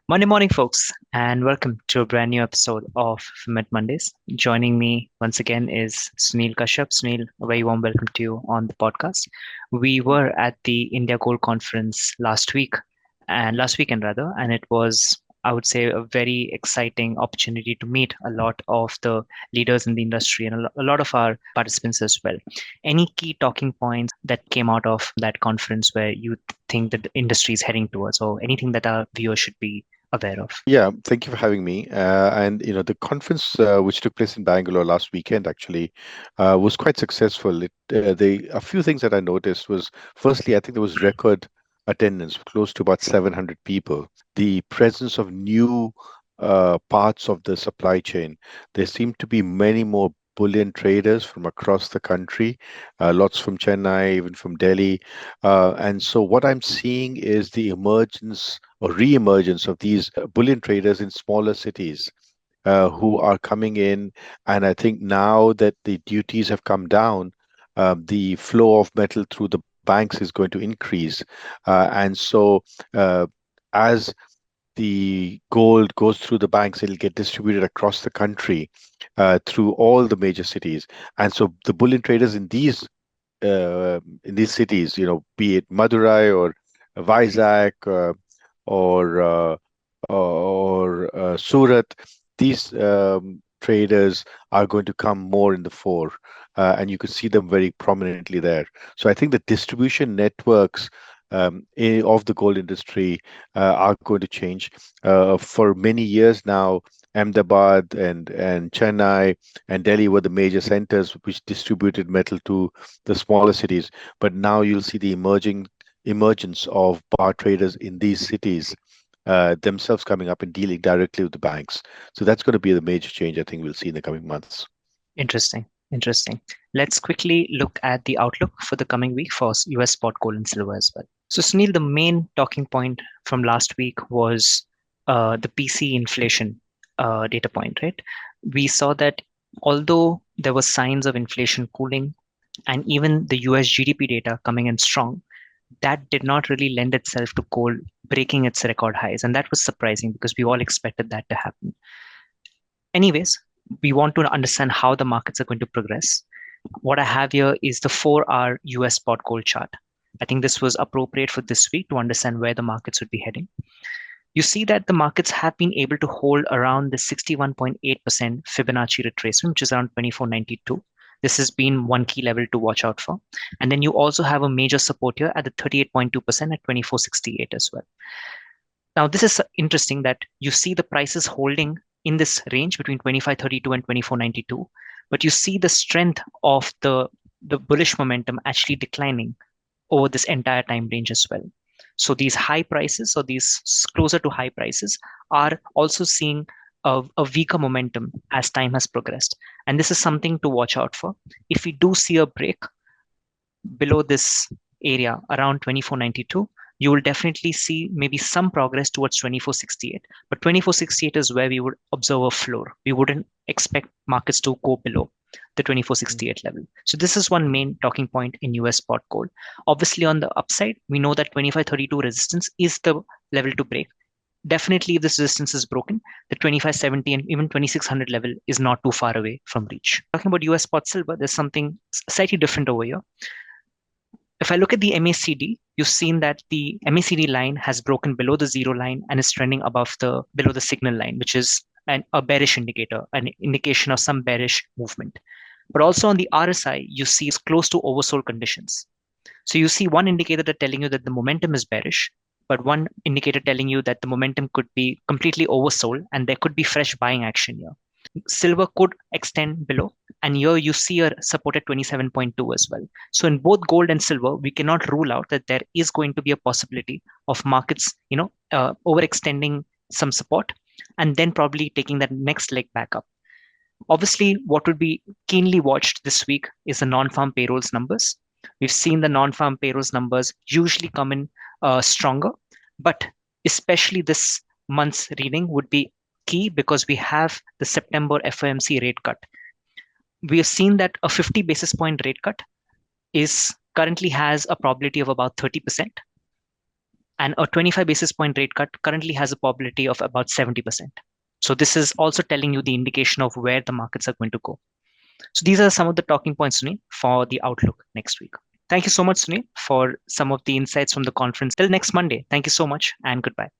Monday morning, folks, and welcome to a brand new episode of FINMET Mondays. Joining me once again is Sunil Kashyap. Sunil, a very warm welcome to you on the podcast. We were at the India Gold Conference last weekend rather, and it was, I would say, a very exciting opportunity to meet a lot of the leaders in the industry and a lot of our participants as well. Any key talking points that came out of that conference where you think that the industry is heading towards, or anything that our viewers should be aware of? Yeah, thank you for having me. The conference which took place in Bangalore last weekend actually was quite successful. A few things that I noticed was, firstly, I think there was record attendance, close to about 700 people. The presence of new parts of the supply chain. There seem to be many more bullion traders from across the country, lots from Chennai, even from Delhi. And so what I'm seeing is the emergence or re-emergence of these bullion traders in smaller cities who are coming in. And I think now that the duties have come down, the flow of metal through the banks is going to increase. And so as the gold goes through the banks, it'll get distributed across the country through all the major cities. And so the bullion traders in these cities, be it Madurai or Vizag or Surat, these traders are going to come more in the fore, and you could see them very prominently there. So I think the distribution networks of the gold industry are going to change. For many years now, Ahmedabad and Chennai and Delhi were the major centers which distributed metal to the smaller cities. But now you'll see the emergence of bar traders in these cities themselves coming up and dealing directly with the banks. So that's going to be the major change I think we'll see in the coming months. Interesting. Interesting. Let's quickly look at the outlook for the coming week for US spot gold and silver as well. So, Sunil, the main talking point from last week was the PC inflation data point, right? We saw that although there were signs of inflation cooling and even the US GDP data coming in strong, that did not really lend itself to gold breaking its record highs. And that was surprising because we all expected that to happen. Anyways, we want to understand how the markets are going to progress. What I have here is the 4-hour US spot gold chart. I think this was appropriate for this week to understand where the markets would be heading. You see that the markets have been able to hold around the 61.8% Fibonacci retracement, which is around 2492. This has been one key level to watch out for. And then you also have a major support here at the 38.2% at 2468 as well. Now, this is interesting that you see the prices holding in this range between 2532 and 2492, but you see the strength of the bullish momentum actually declining over this entire time range as well. So these high prices or these closer to high prices are also seeing a weaker momentum as time has progressed. And this is something to watch out for. If we do see a break below this area around 2492, you will definitely see maybe some progress towards 2468. But 2468 is where we would observe a floor. We wouldn't expect markets to go below the 2468 level. So this is one main talking point in US spot gold. Obviously, on the upside, we know that 2532 resistance is the level to break. Definitely, if this resistance is broken, the 2570 and even 2600 level is not too far away from reach. Talking about US spot silver, there's something slightly different over here. If I look at the MACD, you've seen that the MACD line has broken below the zero line and is trending below the signal line, which is a bearish indicator, an indication of some bearish movement. But also on the RSI, you see it's close to oversold conditions. So you see one indicator that telling you that the momentum is bearish, but one indicator telling you that the momentum could be completely oversold and there could be fresh buying action here. Silver could extend below, and here you see a support at 27.2 as well. So in both gold and silver, we cannot rule out that there is going to be a possibility of markets, overextending some support and then probably taking that next leg back up. Obviously, what would be keenly watched this week is the non-farm payrolls numbers. We've seen the non-farm payrolls numbers usually come in stronger, but especially this month's reading would be key because we have the September FOMC rate cut. We have seen that a 50 basis point rate cut is currently has a probability of about 30%. and a 25 basis point rate cut currently has a probability of about 70%. So this is also telling you the indication of where the markets are going to go. So these are some of the talking points, Sunil, for the outlook next week. Thank you so much, Sunil, for some of the insights from the conference. Till next Monday, thank you so much and goodbye.